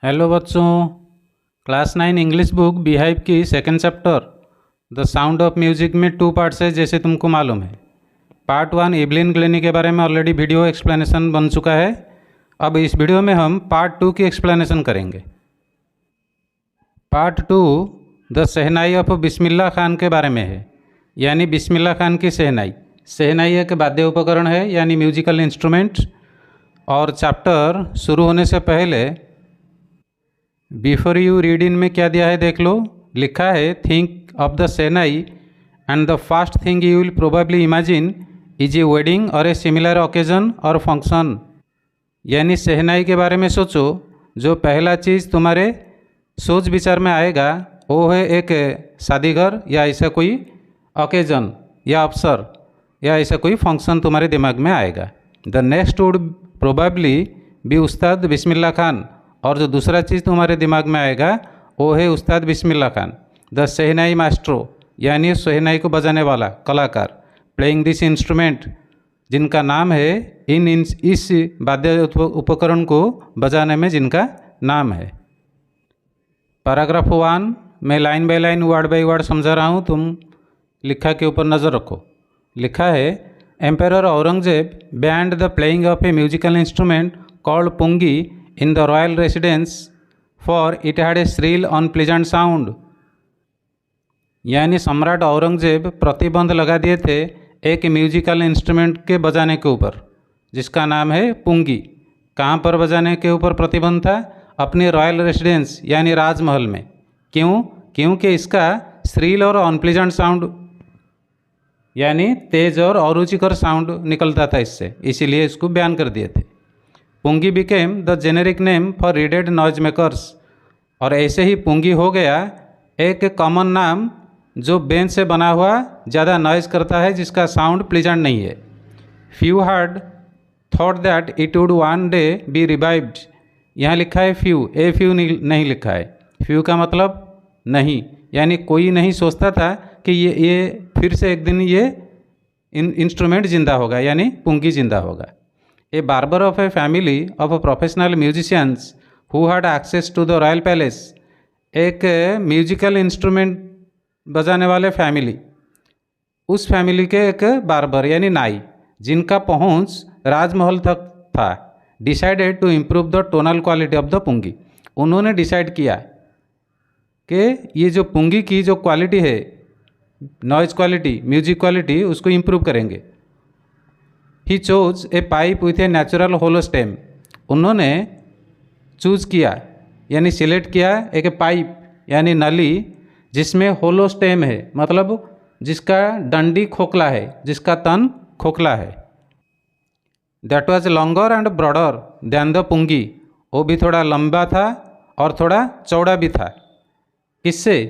Hello बच्चों, class 9 English book beehive की second chapter the sound of music में 2 parts है जैसे तुमको मालूम है। पार्ट 1 एवलिन ग्लेनी के बारे में ऑलरेडी वीडियो एक्सप्लेनेशन बन चुका है। अब इस वीडियो में हम पार्ट 2 की एक्सप्लेनेशन करेंगे। Part 2 the shehnai of Bismillah Khan के बारे में है, यानी बिस्मिल्लाह खान की शहनाई। शहनाई एक वाद्य उपकरण है यानी म्यूजिकल इंस्ट्रूमेंट। और चैप्टर शुरू होने से पहले बिफोर यू रीड इन में क्या दिया है देख लो। लिखा है think of the shehnai and the first thing you will probably imagine is a wedding और ए सिमिलर ओकेजन और फंक्शन। यानी शहनाई के बारे में सोचो, जो पहला चीज़ तुम्हारे सोच विचार में आएगा वो है एक शादीघर या ऐसा कोई ओकेजन या अवसर या ऐसा कोई फंक्शन तुम्हारे दिमाग में आएगा। The next would probably be उस्ताद बिस्मिल्लाह खान, और जो दूसरा चीज़ तुम्हारे दिमाग में आएगा वो है उस्ताद Bismillah Khan. The shehnai maestro यानी शहनाई को बजाने वाला कलाकार। प्लेइंग दिस इंस्ट्रूमेंट जिनका नाम है इस वाद्य उपकरण को बजाने में जिनका नाम है। पैराग्राफ 1 मैं line by line word by word समझा रहा हूँ, तुम लिखा के ऊपर नज़र रखो। लिखा है emperor Aurangzeb banned the playing of a musical instrument called pungi in the royal residence for it had a shrill unpleasant sound। यानी सम्राट औरंगजेब प्रतिबंध लगा दिए थे एक म्यूजिकल इंस्ट्रूमेंट के बजाने के ऊपर जिसका नाम है पुंगी। कहाँ पर बजाने के ऊपर प्रतिबंध था? अपने रॉयल रेसिडेंस यानी राजमहल में। क्यों? क्योंकि इसका श्रील और अनप्लीजेंट साउंड यानी तेज और अरुचिकर साउंड निकलता था इससे, इसीलिए इसको बैन कर दिए थे। Pungi became the generic name for reeded noise makers, और ऐसे ही पुंगी हो गया एक कॉमन नाम जो बेंच से बना हुआ ज़्यादा नॉइज करता है जिसका साउंड प्लीजेंट नहीं है। Few hard thought that it would one day B revived. यहाँ लिखा है फ्यू, ए फ्यू नहीं लिखा है। फ्यू का मतलब नहीं, यानी कोई नहीं सोचता था कि ये फिर से एक दिन ये इंस्ट्रूमेंट जिंदा होगा, यानी पुंगी जिंदा होगा। A barber of a family of professional musicians who had access to the royal palace, एक म्यूजिकल इंस्ट्रूमेंट बजाने वाले फैमिली, उस फैमिली के एक बार्बर यानी नाई जिनका पहुंच राजमहल तक था, decided to improve the tonal quality of the pungi. उन्होंने डिसाइड किया कि ये जो पुंगी की जो क्वालिटी है, नॉइज क्वालिटी, म्यूजिक क्वालिटी, उसको इम्प्रूव करेंगे। He chose a pipe with a natural hollow stem. उन्होंने चूज किया यानी सिलेक्ट किया एक पाइप यानी नली जिसमें होलो स्टेम है, मतलब जिसका डंडी खोखला है, जिसका तन खोखला है। That was longer and broader than the pungi, वो भी थोड़ा लंबा था और थोड़ा चौड़ा भी था। किससे?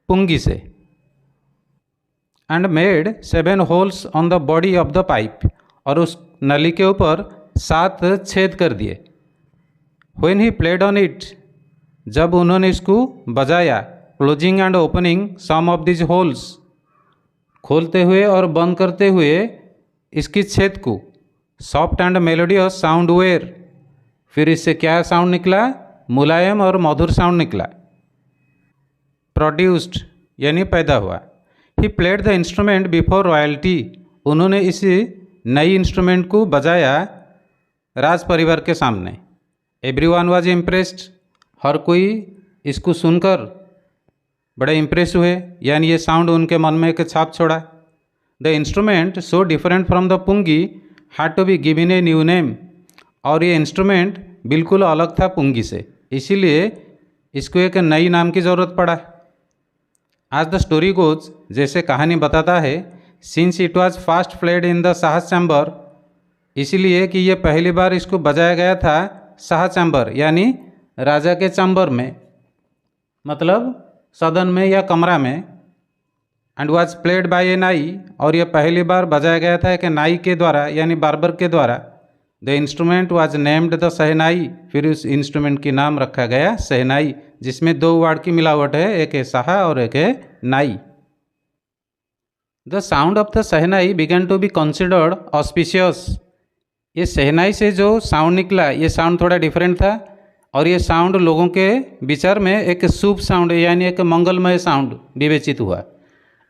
पुंगी से। And made 7 holes on the body of the pipe, और उस नली के ऊपर 7 छेद कर दिए। When he played on it, जब उन्होंने इसको बजाया, closing and opening some of these holes, खोलते हुए और बंद करते हुए इसकी छेद को, soft and melodious sound were, फिर इससे क्या साउंड निकला? मुलायम और मधुर साउंड निकला। प्रोड्यूस्ड यानी पैदा हुआ। He played the instrument before royalty, उन्होंने इस नई इंस्ट्रूमेंट को बजाया राज परिवार के सामने। एवरीवन वाज इम्प्रेस्ड, हर कोई इसको सुनकर बड़े इम्प्रेस हुए, यानी ये साउंड उनके मन में एक छाप छोड़ा। The instrument so different from the pungi had to be given a new name, और ये इंस्ट्रूमेंट बिल्कुल अलग था पुंगी से, इसीलिए इसको एक नई नाम की ज़रूरत पड़ा। आज द स्टोरी गोज, जैसे कहानी बताता है, since it was first played in the Shah chamber, इसलिए कि ये पहली बार इसको बजाया गया था शाह चैम्बर यानी राजा के चैम्बर में, मतलब सदन में या कमरा में। एंड वाज प्लेड बाय ए नाई, और ये पहली बार बजाया गया था एक नाई के द्वारा यानी बार्बर के द्वारा। The instrument was named the shehnai, फिर उस इंस्ट्रूमेंट की नाम रखा गया शहनाई, जिसमें 2 वर्ड की मिलावट है, एक है शाह और एक है नाई। The sound of the shehnai began to be considered auspicious, ये शहनाई से जो साउंड निकला ये साउंड थोड़ा डिफरेंट था और ये साउंड लोगों के विचार में एक शुभ साउंड यानी एक मंगलमय साउंड विवेचित हुआ।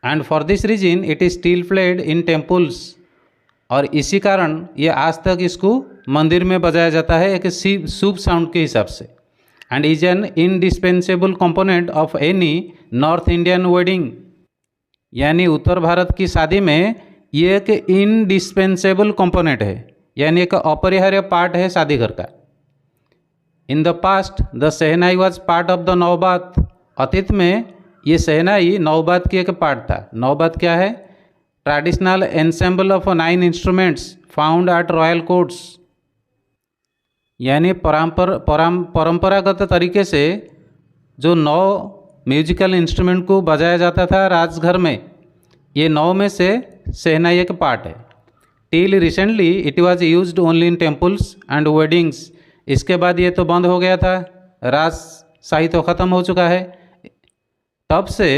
And for this reason it is still played in temples, और इसी कारण ये आज तक इसको मंदिर में बजाया जाता है एक शुभ साउंड के हिसाब से। And is an indispensable component of any north Indian wedding, यानी उत्तर भारत की शादी में ये एक इनडिस्पेंसेबल कंपोनेंट है, यानी एक अपरिहार्य पार्ट है शादी घर का। In the past the shehnai was part of the naubat, अतीत में ये शहनाई नौबात की एक पार्ट था। नौबात क्या है? Traditional ensemble of 9 instruments found at royal courts, यानी परंपरागत तरीके से जो 9 म्यूजिकल इंस्ट्रूमेंट को बजाया जाता था राजघर में, ये 9 में से शहनाई एक पार्ट है। Till recently it was used only in temples and weddings, इसके बाद ये तो बंद हो गया था, राजशाही तो ख़त्म हो चुका है। तब से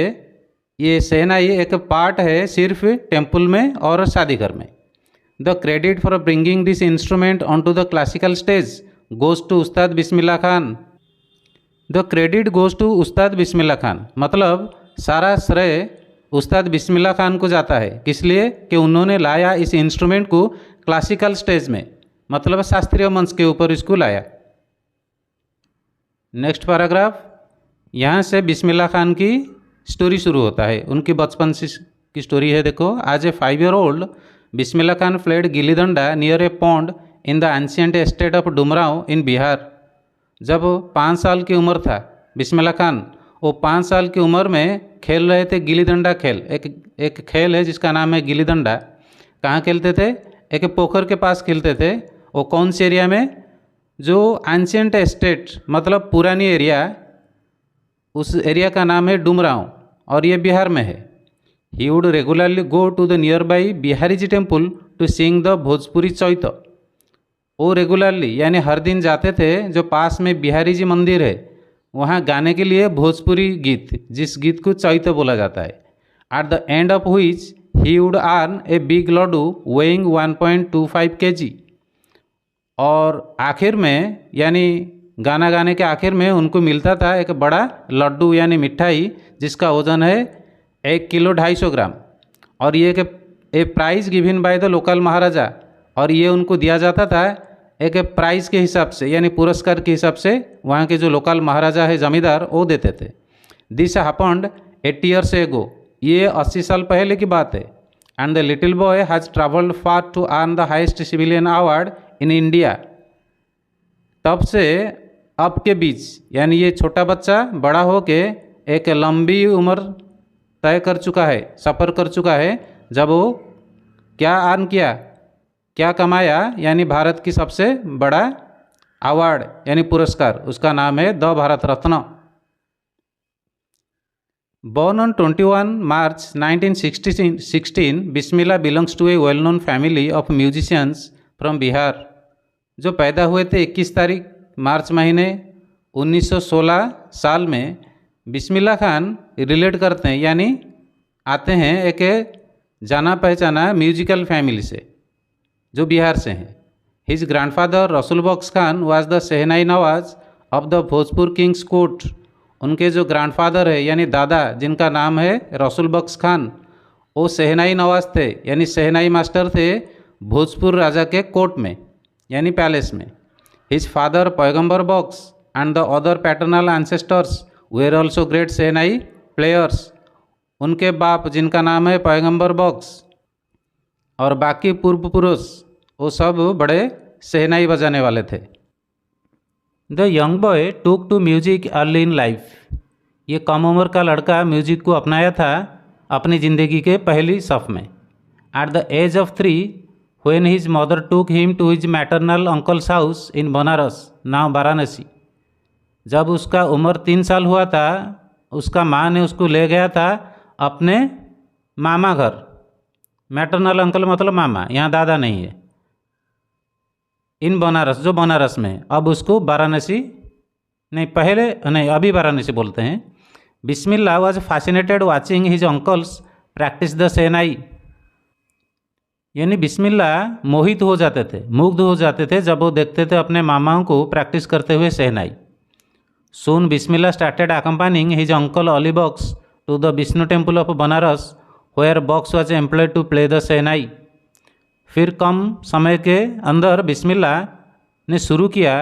ये शहनाई एक पार्ट है सिर्फ टेम्पल में और शादी घर में। The credit for bringing this instrument on to the classical stage goes to Ustad Bismillah Khan. The credit goes to Ustad Bismillah Khan, मतलब सारा श्रेय उस्ताद बिस्मिल्लाह खान को जाता है। किस लिए? कि उन्होंने लाया इस इंस्ट्रूमेंट को क्लासिकल स्टेज में, मतलब शास्त्रीय मंच के ऊपर इसको लाया। नेक्स्ट पैराग्राफ, यहाँ से बिस्मिल्लाह खान की स्टोरी शुरू होता है, उनकी बचपन से की स्टोरी है। देखो, आज ए 5-year-old Bismillah Khan played gilli danda near a pond in the ancient estate of Dumraon in Bihar. जब 5 साल की उम्र था बिस्मिल्लाह खान, वो 5 साल की उम्र में खेल रहे थे गिल्ली डंडा खेल। एक खेल है जिसका नाम है गिल्ली डंडा। कहाँ खेलते थे? एक पोखर के पास खेलते थे। वो कौन से एरिया में? जो एंशियंट एस्टेट मतलब पुरानी एरिया, उस एरिया का नाम है डुमराव और ये बिहार में है। He would regularly go to the nearby Bihari ji temple to sing the Bhojpuri Chait. वो रेगुलरली यानी हर दिन जाते थे, जो पास में बिहारी जी मंदिर है वहाँ गाने के लिए भोजपुरी गीत, जिस गीत को चैत बोला जाता है। At the end of which he would earn a big laddoo weighing 1.25 kg। और आखिर में यानी गाना गाने के आखिर में उनको मिलता था एक बड़ा लड्डू यानी मिठाई जिसका वजन है 1 किलो 250 ग्राम। और ये a prize given by the local maharaja, और ये उनको दिया जाता था एक प्राइज़ के हिसाब से यानी पुरस्कार के हिसाब से। वहाँ के जो लोकल महाराजा है जमींदार, वो देते थे। दिस हैपेंड 80 years ago, ये 80 साल पहले की बात है। And the little boy has travelled far to earn the highest civilian award in India. तब से अब के बीच यानी ये छोटा बच्चा बड़ा होके एक लंबी उम्र तय कर चुका है, सफ़र कर चुका है, जब वो क्या अर्न किया, क्या कमाया, यानी भारत की सबसे बड़ा अवार्ड यानी पुरस्कार, उसका नाम है the Bharat Ratna. Born on 21 March 1916, Bismillah belongs to a well known family of musicians from Bihar. जो पैदा हुए थे 21 तारीख मार्च महीने 1916 साल में, बिस्मिल्लाह खान रिलेट करते हैं यानी आते हैं एक जाना पहचाना म्यूजिकल फैमिली से जो बिहार से हैं। His grandfather Rasool Bakhsh Khan was the shehnai nawaz of the Bhojpur kings court. उनके जो ग्रैंडफादर है यानी दादा, जिनका नाम है रसूल बख्श खान, वो शहनाई नवाज थे यानी शहनाई मास्टर थे भोजपुर राजा के कोर्ट में यानी पैलेस में। His father Paigambar Bakhsh and the other paternal ancestors were also great shehnai players. उनके बाप जिनका नाम है पैगंबर बख्श और बाकी पूर्व पुरुष वो सब बड़े शहनाई बजाने वाले थे। The young boy took to music early in life. ये कम उम्र का लड़का म्यूजिक को अपनाया था अपनी ज़िंदगी के पहली सफ़ में। At the age of 3 when his mother took him to his maternal uncle's house in Banaras now Varanasi. जब उसका उम्र 3 साल हुआ था, उसका माँ ने उसको ले गया था अपने मामा घर। मैटरनल अंकल मतलब मामा, यहाँ दादा नहीं है। इन बनारस, जो बनारस में, अब उसको वाराणसी नहीं, पहले नहीं, अभी वाराणसी बोलते हैं। Bismillah was fascinated watching his uncles practise the shehnai. यानी बिस्मिल्लाह मोहित हो जाते थे, मुग्ध हो जाते थे जब वो देखते थे अपने मामाओं को प्रैक्टिस करते हुए शहनाई। Soon Bismillah started accompanying his uncle Ali Box to the Vishnu temple of Banaras, where Box was employed to play the शहनाई। फिर कम समय के अंदर बिस्मिल्लाह ने शुरू किया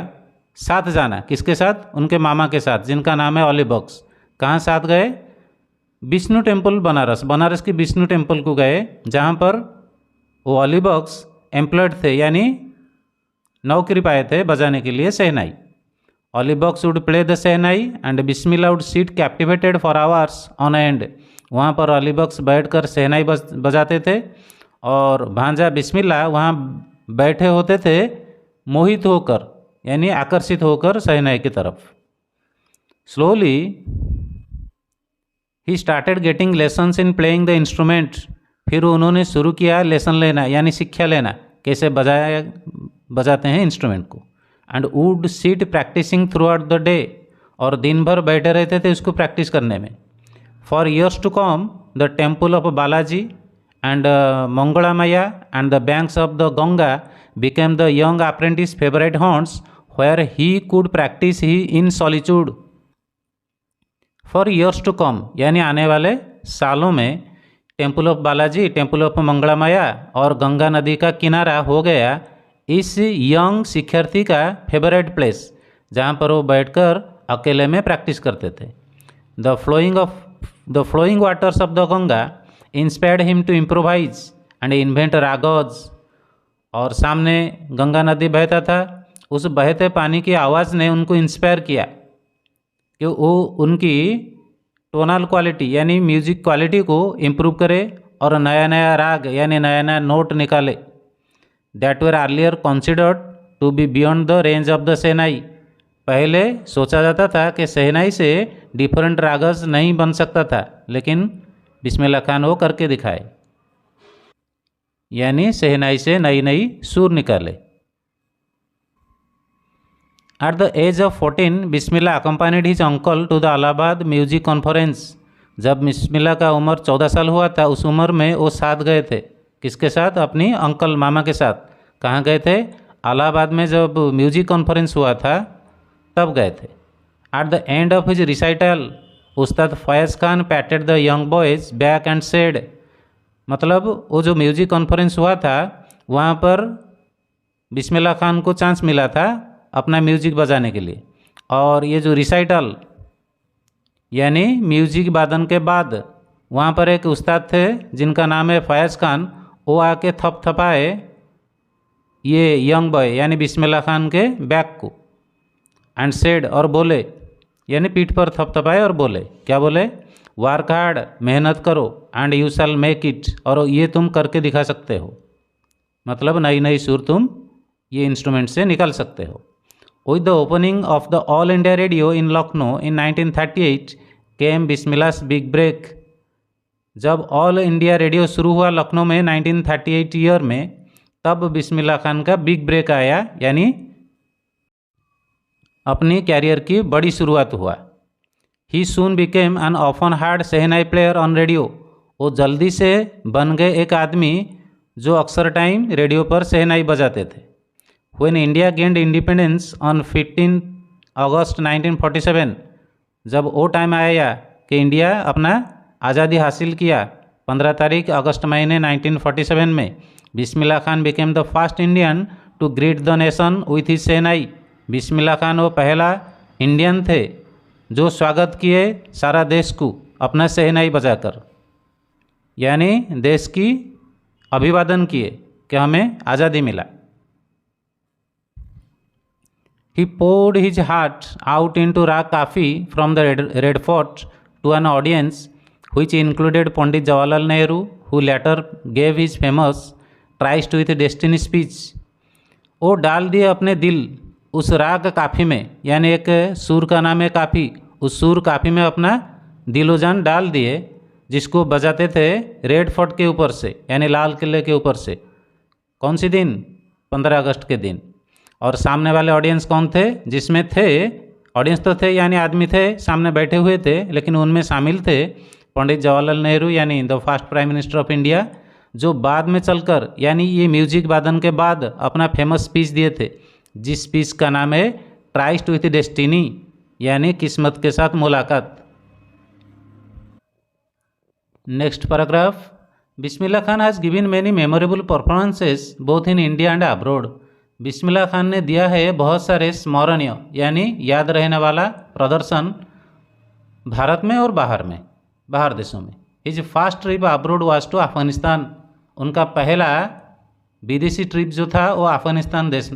साथ जाना। किसके साथ? उनके मामा के साथ, जिनका नाम है ऑली बॉक्स। कहाँ साथ गए? विष्णु टेम्पल बनारस, बनारस की विष्णु टेम्पल को गए, जहाँ पर वो ऑली बॉक्स एम्प्लॉयड थे, यानी नौकरी पाए थे बजाने के लिए shehnai. Ali Bux would play the shehnai and Bismillah would sit captivated for hours on end. वहाँ पर ऑली बॉक्स बैठकर शहनाई बजाते थे और भांजा बिस्मिल्लाह वहाँ बैठे होते थे मोहित होकर, यानी आकर्षित होकर शहनाई की तरफ। Slowly he started getting lessons in playing the instrument. फिर उन्होंने शुरू किया लेसन लेना, यानी शिक्षा लेना, कैसे बजाते हैं इंस्ट्रूमेंट को। And would sit practising throughout the day, और दिन भर बैठे रहते थे उसको प्रैक्टिस करने में। For years to come the temple of Balaji and Mangala Maiya and the banks of the Ganga became the young apprentice favourite haunts where he could practise he in solitude. For years to come यानी आने वाले सालों में temple of Balaji, temple of Mangala Maiya और गंगा नदी का किनारा हो गया इस यंग शिक्षार्थी का फेवरेट प्लेस, जहाँ पर वो बैठकर अकेले में प्रैक्टिस करते थे। The flowing waters of the Ganga inspired him to improvise and invent ragas. और सामने गंगा नदी बहता था, उस बहते पानी की आवाज़ ने उनको इंस्पायर किया कि वो उनकी टोनल क्वालिटी यानी म्यूजिक क्वालिटी को इम्प्रूव करे और नया नया राग यानी नया नया नोट निकाले। That were earlier considered to be beyond the range of the shehnai. पहले सोचा जाता था कि शहनाई से डिफरेंट रागज नहीं बन सकता था, लेकिन बिस्मिल्लाह खान वो करके दिखाए, यानी शहनाई से नई नई सुर निकाले। At the age of 14, Bismillah accompanied his uncle to the Allahabad music conference. जब बिस्मिल्लाह का उम्र 14 साल हुआ था, उस उम्र में वो साथ गए थे। किसके साथ? अपनी अंकल मामा के साथ। कहाँ गए थे? अलाहाबाद में जब म्यूजिक कॉन्फ्रेंस हुआ था तब गए थे। At the end of his recital Ustad Faiyaz Khan patted the young boys back and said. मतलब वो जो म्यूजिक कॉन्फ्रेंस हुआ था वहाँ पर बिस्मिल्लाह खान को चांस मिला था अपना म्यूजिक बजाने के लिए, और ये जो रिसाइटल यानी म्यूजिक वादन के बाद वहाँ पर एक उस्ताद थे जिनका नाम है फैज़ खान, वो आके थपथपाए ये यंग बॉय यानी बिस्मिल्लाह खान के बैक को, एंड सेड और बोले, यानी पीठ पर थपथपाए और बोले, क्या बोले? वर्क हार्ड, मेहनत करो, and you shall make it, और ये तुम करके दिखा सकते हो। मतलब नई नई सुर तुम ये इंस्ट्रूमेंट से निकाल सकते हो। With the opening of the All India Radio in Lucknow in 1938 came Bismillah's big break. जब ऑल इंडिया रेडियो शुरू हुआ लखनऊ में 1938 ईयर में, तब बिस्मिल्लाह खान का बिग ब्रेक आया, यानी अपनी कैरियर की बड़ी शुरुआत हुआ। He soon became an often heard shehnai player on radio. वो जल्दी से बन गए एक आदमी जो अक्सर टाइम रेडियो पर शहनाई बजाते थे। When India gained independence on 15 अगस्त 1947, जब वो टाइम आया कि इंडिया अपना आज़ादी हासिल किया 15 तारीख अगस्त महीने 1947 में, Bismillah Khan became the first Indian to greet the nation with his shehnai. Bismillah Khan वो पहला इंडियन थे जो स्वागत किए सारा देश को अपना शहनाई बजाकर, यानी देश की अभिवादन किए कि हमें आज़ादी मिला। He poured his heart out into Rag Kafi from the Red Fort to an audience which included Pandit Jawaharlal Nehru, who later gave his famous Tryst with Destiny speech। वो डाल दिए अपने दिल उस राग काफ़ी में, यानी एक सुर का नाम है काफ़ी, उस सुर काफ़ी में अपना दिलो जान डाल दिए, जिसको बजाते थे रेड फोर्ट के ऊपर से, यानी लाल किले के ऊपर से। कौन सी दिन? 15 अगस्त के दिन। और सामने वाले ऑडियंस कौन थे? जिसमें थे ऑडियंस तो थे यानी आदमी थे, सामने बैठे हुए थे, लेकिन उनमें शामिल थे पंडित जवाहरलाल नेहरू यानी the first prime minister of India, जो बाद में चलकर यानी ये म्यूजिक वादन के बाद अपना फेमस स्पीच दिए थे, जिस स्पीच का नाम है ट्राइस्ट विथ डेस्टिनी, यानी किस्मत के साथ मुलाकात। Next paragraph, Bismillah Khan has given many memorable performances both in India and abroad. Bismillah Khan ने दिया है बहुत सारे स्मरणीय यानी याद रहने वाला प्रदर्शन भारत में और बाहर देशों में। His first trip abroad was to Afghanistan. उनका पहला विदेशी ट्रिप जो था वो अफगानिस्तान देश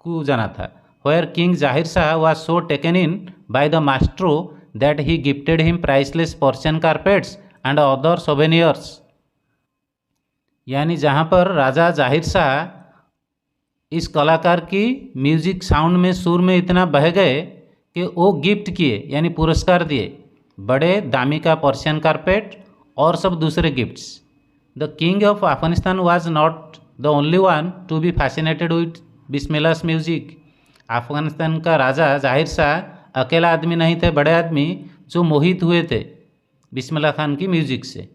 को जाना था। वेयर किंग जाहिर Shah was so taken in by the maestro that he gifted him priceless Persian carpets and other souvenirs. यानी जहाँ पर राजा जाहिर शाह इस कलाकार की म्यूजिक साउंड में सुर में इतना बह गए कि वो गिफ्ट किए यानी पुरस्कार दिए बड़े दामी का पर्शियन कारपेट और सब दूसरे gifts. The king of Afghanistan was not the only one to be fascinated with Bismillah's music. Afghanistan का राजा जाहिर शाह अकेला आदमी नहीं थे, बड़े आदमी जो मोहित हुए थे बिस्मिल्लाह खान की म्यूजिक से।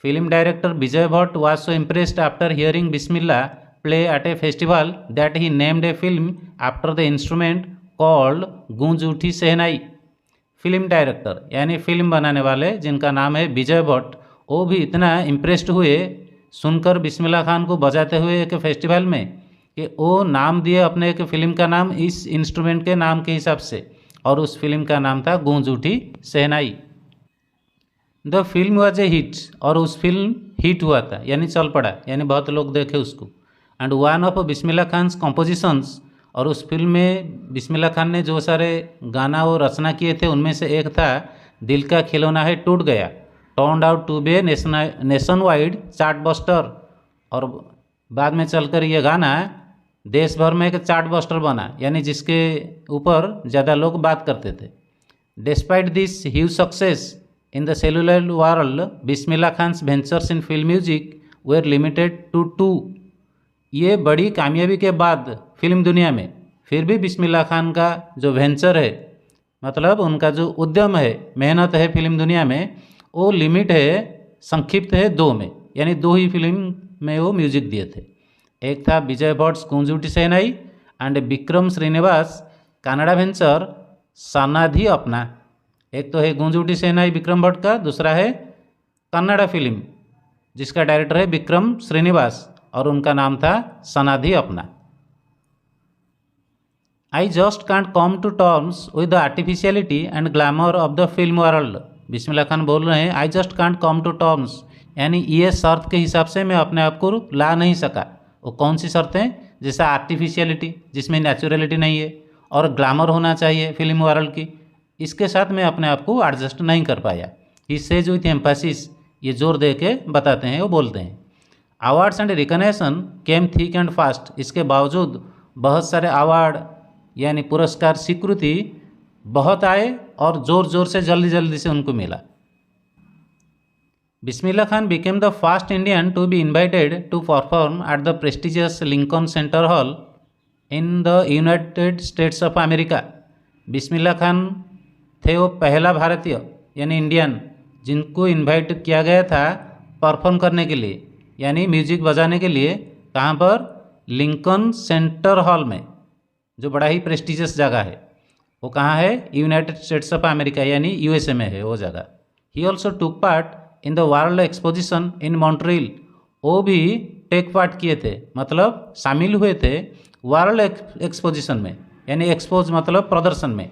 Film director Vijay Bhatt was so impressed after hearing Bismillah play at A festival that he named a film after the instrument called गूंज उठी शहनाई। फिल्म डायरेक्टर यानी फिल्म बनाने वाले जिनका नाम है विजय भट्ट, वो भी इतना इम्प्रेस्ड हुए सुनकर बिस्मिल्लाह खान को बजाते हुए एक फेस्टिवल में कि वो नाम दिए अपने एक फिल्म का नाम इस इंस्ट्रूमेंट के नाम के हिसाब से, और उस फिल्म का नाम था Goonj Uthi Shehnai. The film was a hit, और उस फिल्म हिट हुआ था यानी चल पड़ा, यानी बहुत लोग देखे उसको। And one of Bismillah Khan's compositions, और उस फिल्म में बिस्मिल्लाह खान ने जो सारे गाना वो रचना किए थे उनमें से एक था दिल का खिलौना है टूट गया, turned out to be nationwide chartbuster. और बाद में चलकर ये गाना देश भर में एक चार्ट बस्टर बना, यानी जिसके ऊपर ज़्यादा लोग बात करते थे। Despite this huge success in the cellular world, Bismillah Khan's ventures in film music were limited to 2। ये बड़ी कामयाबी के बाद फिल्म दुनिया में फिर भी बिस्मिल्लाह खान का जो वेंचर है, मतलब उनका जो उद्यम है, मेहनत है फिल्म दुनिया में, वो लिमिट है, संक्षिप्त है 2 में, यानी 2 ही फिल्म में वो म्यूजिक दिए थे। एक था विजय भट्ट गूंज उठी शहनाई एंड विक्रम श्रीनिवास कनाडा वेंचर सनाधि अपना। एक तो है गूंज उठी शहनाई विक्रम भट्ट का, दूसरा है कन्नड़ा फिल्म जिसका डायरेक्टर है विक्रम श्रीनिवास और उनका नाम था Sanadhi Appanna. I just can't come to terms with the artificiality and glamour of the film world. Bismillah Khan बोल रहे हैं I just can't come to terms, यानी ये शर्त के हिसाब से मैं अपने आप को ला नहीं सका। वो कौन सी शर्तें? जैसे आर्टिफिशियलिटी जिसमें नेचुरलिटी नहीं है, और ग्लैमर होना चाहिए फिल्म वर्ल्ड की, इसके साथ मैं अपने आप को एडजस्ट नहीं कर पाया। इससे जो एम्फेसिस ये जोर दे के बताते हैं, वो बोलते हैं। Awards and recognition came thick and fast. इसके बावजूद बहुत सारे अवार्ड यानी पुरस्कार स्वीकृति बहुत आए और ज़ोर ज़ोर से जल्दी जल्दी से उनको मिला। Bismillah Khan became the first Indian to be invited to perform at the prestigious Lincoln Center Hall in the United States of America। Bismillah Khan थे वो पहला भारतीय यानी इंडियन जिनको इनवाइट किया गया था परफॉर्म करने के लिए, यानी म्यूजिक बजाने के लिए। कहाँ पर? लिंकन सेंटर हॉल में, जो बड़ा ही प्रेस्टिजियस जगह है। वो कहाँ है? यूनाइटेड स्टेट्स ऑफ अमेरिका यानी यूएसए में है वो जगह। He also took part in the world exposition in Montreal. वो भी टेक पार्ट किए थे, मतलब शामिल हुए थे वर्ल्ड एक्सपोजिशन में, यानी एक्सपोज मतलब प्रदर्शन में,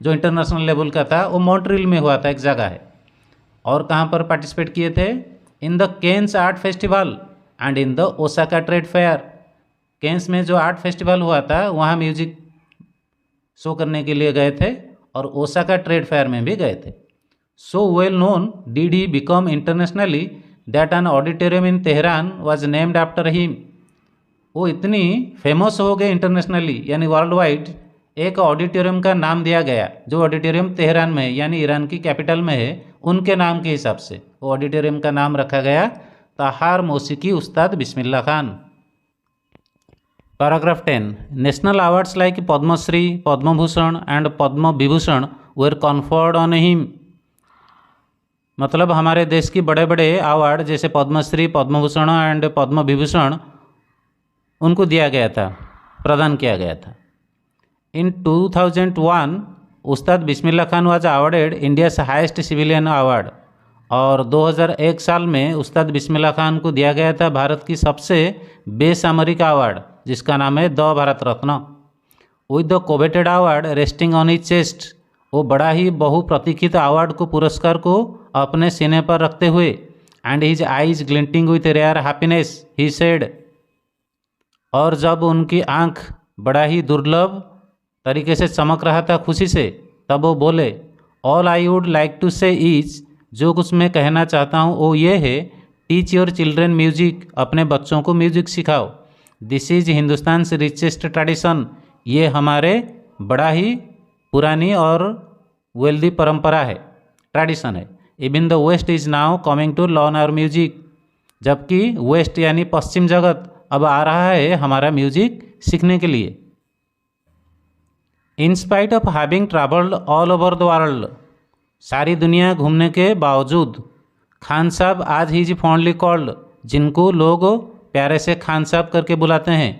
जो इंटरनेशनल लेवल का था। वो मॉन्ट्रियल में हुआ था, एक जगह है। और कहाँ पर पार्टिसिपेट किए थे? In the Cannes art festival and in the Osaka trade fair. Cannes में जो आर्ट फेस्टिवल हुआ था वहाँ म्यूजिक शो करने के लिए गए थे, और ओसाका ट्रेड फेयर में भी गए थे। So well known did he become internationally that an auditorium in Tehran was named after him। वो इतनी फेमस हो गए इंटरनेशनली यानी वर्ल्ड वाइड, एक ऑडिटोरियम का नाम दिया गया जो ऑडिटोरियम तेहरान में है यानी ईरान की कैपिटल में है, उनके नाम के हिसाब से वो ऑडिटोरियम का नाम रखा गया तहार मौसीकी Ustad Bismillah Khan. Paragraph 10, national awards like Padma Shri, Padma Bhushan and Padma Vibhushan were conferred on him. मतलब हमारे देश की बड़े बड़े अवार्ड जैसे पद्मश्री, पद्मभूषण एंड पद्म विभूषण उनको दिया गया था, प्रदान किया गया था। In 2001 Ustad Bismillah Khan was awarded India's highest civilian award, और 2001 साल में उस्ताद बिस्मिल्लाह खान को दिया गया था भारत की सबसे बेसामरिक अवार्ड, जिसका नाम है the Bharat Ratna. With the coveted award resting on his chest, वो बड़ा ही बहुप्रतीक्षित अवार्ड को पुरस्कार को अपने सीने पर रखते हुए, and his eyes glinting with rare happiness he said, और जब उनकी आंख बड़ा ही दुर्लभ तरीके से चमक रहा था खुशी से, तब वो बोले, all I would like to say is, जो कुछ मैं कहना चाहता हूँ वो ये है, टीच योर चिल्ड्रेन म्यूजिक, अपने बच्चों को म्यूजिक सिखाओ। दिस इज हिंदुस्तान से रिचेस्ट ट्रेडिशन, ये हमारे बड़ा ही पुरानी और वेल्दी परंपरा है, ट्रेडिशन है। Even the west is now coming to learn our music, जबकि वेस्ट यानी पश्चिम जगत अब आ रहा है हमारा म्यूजिक सीखने के लिए। In spite of having travelled all over the world, सारी दुनिया घूमने के बावजूद, खान साहब आज ही इज फॉन्डली कॉल्ड, जिनको लोग प्यारे से खान साहब करके बुलाते हैं,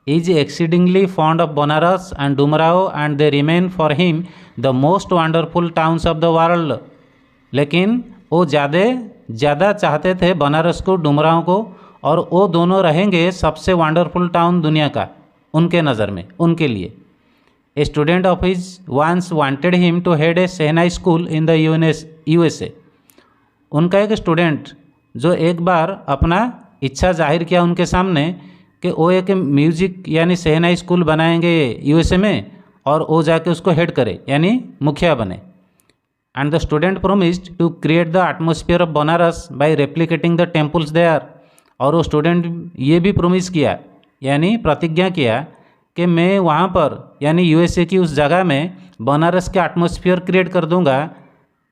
is exceedingly fond of Banaras and Dumraon and they remain for him the most wonderful towns of the world. लेकिन वो ज़्यादा चाहते थे बनारस को, डुमराव को, और वो दोनों रहेंगे सबसे वंडरफुल टाउन दुनिया का उनके नज़र में, उनके लिए। A student of his once wanted him to head a shehnai school in the USA। उनका एक स्टूडेंट जो एक बार अपना इच्छा जाहिर किया उनके सामने कि वो एक म्यूजिक यानी शहनाई स्कूल बनाएंगे USA में, और वो जाके उसको हेड करे यानी मुखिया बने। And the student promised to create the atmosphere of Banaras by replicating the temples there, और वो स्टूडेंट ये भी प्रोमिस किया यानी प्रतिज्ञा किया कि मैं वहाँ पर यानी USA की उस जगह में बनारस के एटमोस्फियर क्रिएट कर दूंगा,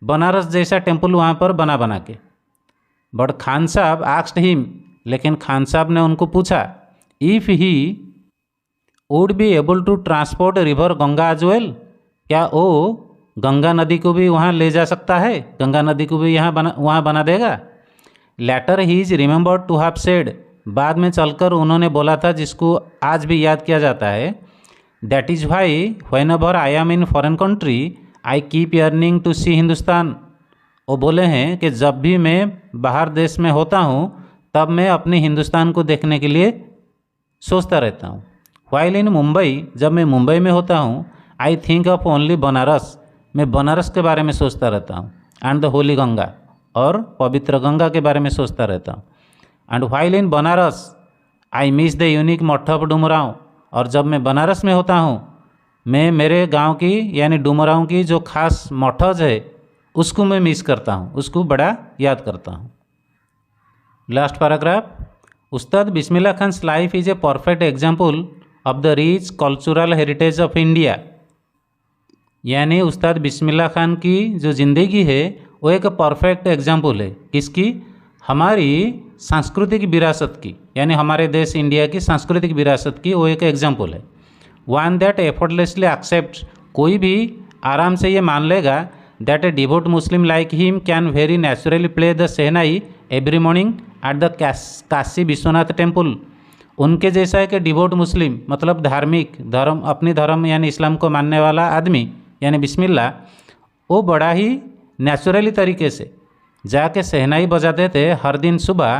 बनारस जैसा टेम्पल वहाँ पर बना के। बट खान साहब आस्क्ड हिम, लेकिन खान साहब ने उनको पूछा, if he would be able to transport river Ganga as well, क्या वो गंगा नदी को भी वहाँ ले जा सकता है, गंगा नदी को भी वहाँ बना देगा। Later he is remembered to have said, बाद में चलकर उन्होंने बोला था, जिसको आज भी याद किया जाता है, that is why whenever I am in foreign country I keep yearning to see Hindustan. वो बोले हैं कि जब भी मैं बाहर देश में होता हूँ तब मैं अपने हिंदुस्तान को देखने के लिए सोचता रहता हूँ। वाइल इन मुंबई, जब मैं मुंबई में होता हूँ, I think of only Banaras, मैं बनारस के बारे में सोचता रहता हूँ, एंड द होली गंगा, और पवित्र गंगा के बारे में सोचता रहता हूँ। And while in Banaras I miss the unique मठ ऑफ डुमराव, और जब मैं बनारस में होता हूँ मैं मेरे गांव की यानी डुमराव की जो खास मठज है उसको मैं मिस करता हूँ, उसको बड़ा याद करता हूँ। Last paragraph, Ustad Bismillah Khan's life is a perfect example of the rich cultural heritage of India, यानी उस्ताद बिस्मिल्लाह खान की जो ज़िंदगी है वो एक परफेक्ट एग्जाम्पल है, किसकी, हमारी सांस्कृतिक विरासत की, यानी हमारे देश इंडिया की सांस्कृतिक विरासत की वो एक एग्जाम्पल है। वन दैट एफर्टलेसली एक्सेप्ट, कोई भी आराम से ये मान लेगा, that A devote Muslim like him can very naturally play the shehnai every morning at the Kashi Vishwanath temple. उनके जैसा है कि डिवोट मुस्लिम मतलब धार्मिक धर्म, अपनी धर्म यानी इस्लाम को मानने वाला आदमी यानी बिस्मिल्लाह, वो बड़ा ही नेचुरली तरीके से जाके शहनाई बजाते थे हर दिन सुबह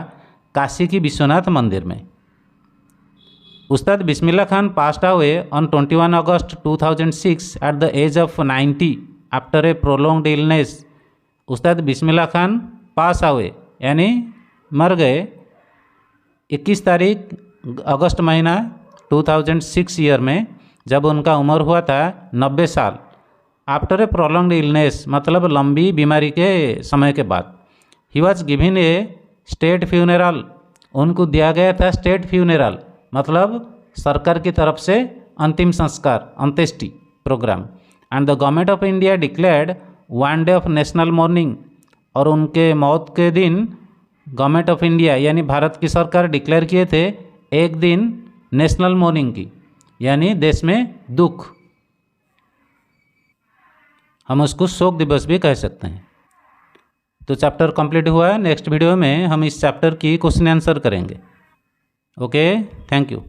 काशी की विश्वनाथ मंदिर में। Ustad Bismillah Khan passed away on 21 August 2006 at the age of 90 after a prolonged illness. Ustad Bismillah Khan pass away यानी मर गए 21 तारीख अगस्त महीना 2006 ईयर में, जब उनका उम्र हुआ था 90 साल। आफ्टर ए प्रोलॉन्ग्ड इलनेस मतलब लंबी बीमारी के समय के बाद। He was given A state funeral, उनको दिया गया था स्टेट फ्यूनरल मतलब सरकार की तरफ से अंतिम संस्कार, अंत्येष्टि programme. And the government of India declared one day of national mourning, और उनके मौत के दिन गवर्नमेंट ऑफ इंडिया यानी भारत की सरकार डिक्लेयर किए थे एक दिन नेशनल मॉर्निंग की, यानी देश में दुख, हम उसको शोक दिवस भी कह सकते हैं। तो चैप्टर कंप्लीट हुआ है। नेक्स्ट वीडियो में हम इस चैप्टर की क्वेश्चन आंसर करेंगे। Okay, thank you.